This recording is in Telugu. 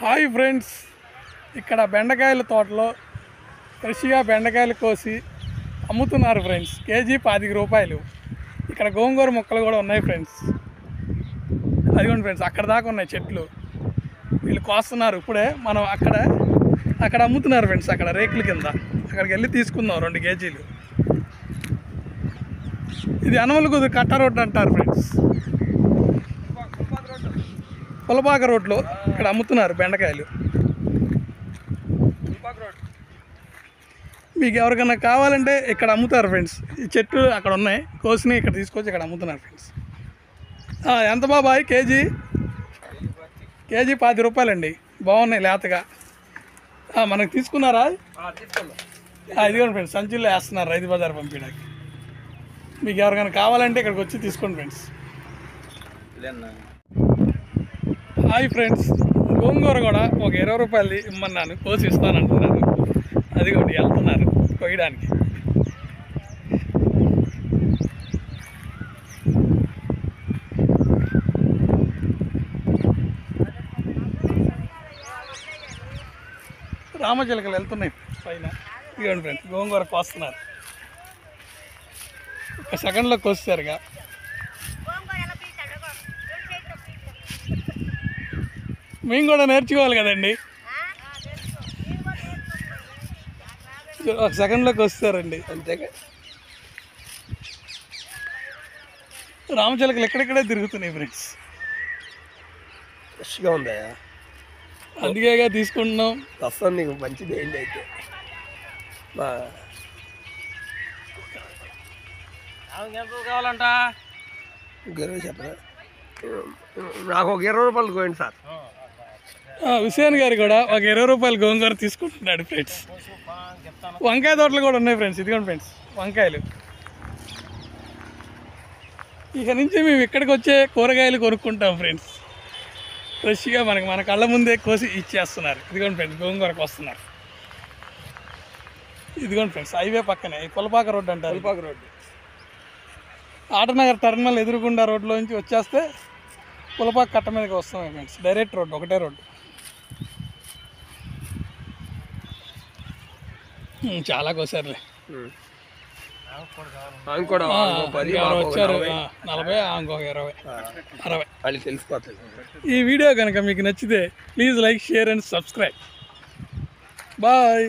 హాయ్ ఫ్రెండ్స్, ఇక్కడ బెండకాయల తోటలో ఫ్రెష్గా బెండకాయలు కోసి అమ్ముతున్నారు ఫ్రెండ్స్. కేజీ 25 రూపాయలు. ఇక్కడ గోంగూర మొక్కలు కూడా ఉన్నాయి ఫ్రెండ్స్. అదిగోండి ఫ్రెండ్స్, అక్కడ దాకా ఉన్నాయి చెట్లు. వీళ్ళు కోస్తున్నారు ఇప్పుడే. మనం అక్కడ అమ్ముతున్నారు ఫ్రెండ్స్. అక్కడ రేకుల కింద అక్కడికి వెళ్ళి తీసుకుందాం 2 కేజీలు. ఇది అనమలగుదు కట్ట రోడ్డు అంటారు ఫ్రెండ్స్. పులపాక రోడ్లో ఇక్కడ అమ్ముతున్నారు బెండకాయలు. మీకు ఎవరికైనా కావాలంటే ఇక్కడ అమ్ముతారు ఫ్రెండ్స్. ఈ చెట్లు అక్కడ ఉన్నాయి, కోసినాయి ఇక్కడ తీసుకొచ్చి ఇక్కడ అమ్ముతున్నారు ఫ్రెండ్స్. ఎంత బాబాయ్? కేజీ 10 రూపాయలండి. బాగున్నాయి లేతగా. మనకు తీసుకున్నారా? ఇదిగోండి ఫ్రెండ్స్, సంచుల్లో వేస్తున్నారు రైతు బజార్ పంపించడానికి. మీకు ఎవరికైనా కావాలంటే ఇక్కడికి వచ్చి తీసుకోండి ఫ్రెండ్స్. హాయ్ ఫ్రెండ్స్, గోంగూర కూడా ఒక 20 రూపాయలు ఇమ్మన్నాను, కోసి ఇస్తానంటున్నారు. అదిగోండి వెళ్తున్నారు కొయ్యడానికి. రామచిలకలు వెళ్తున్నాయి పైన. ఇదిగోండి ఫ్రెండ్స్, గోంగూర కోస్తున్నారు. ఒక సెకండ్లో కోస్తారుగా. మేము కూడా నేర్చుకోవాలి కదండి. ఒక సెకండ్లోకి వస్తారండి అంతేగా. రామచిలకలు ఎక్కడెక్కడే తిరుగుతున్నాయి ఫ్రెండ్స్. ఫ్రెష్గా ఉందా? అందుకేగా తీసుకుంటున్నాం. వస్తాను, నీకు మంచిది ఏంటి అయితే. కావాలంట చెప్పరా? నాకు ఒక 20 రూపాయలు కోయండి సార్. హుసేన్ గారు కూడా ఒక 20 రూపాయలు గోంగూర తీసుకుంటున్నాడు ఫ్రెండ్స్. వంకాయ తోటలు కూడా ఉన్నాయి ఫ్రెండ్స్. ఇదిగోండి ఫ్రెండ్స్, వంకాయలు. ఇక నుంచి మేము ఇక్కడికి వచ్చే కూరగాయలు కొనుక్కుంటాం ఫ్రెండ్స్. ఫ్రెష్గా మన కళ్ళ ముందే కోసి ఇచ్చేస్తున్నారు. ఇదిగోండి ఫ్రెండ్స్, గోంగూరకు వస్తున్నారు. ఇదిగోండి ఫ్రెండ్స్, హైవే పక్కనే పులపాక రోడ్డు అంటారు. పులపాక రోడ్డు, ఆటనగర్ టర్మినల్ ఎదురుగుండా రోడ్లో నుంచి వచ్చేస్తే పులపాక కట్ట మీదకి వస్తాం ఫ్రెండ్స్. డైరెక్ట్ రోడ్డు, ఒకటే రోడ్డు. చాలా కోసారులే. వచ్చారు 40, ఇంకొక 20, 60. వాళ్ళు తెలిసిపోతుంది. ఈ వీడియో కనుక మీకు నచ్చితే please like, share and subscribe. Bye.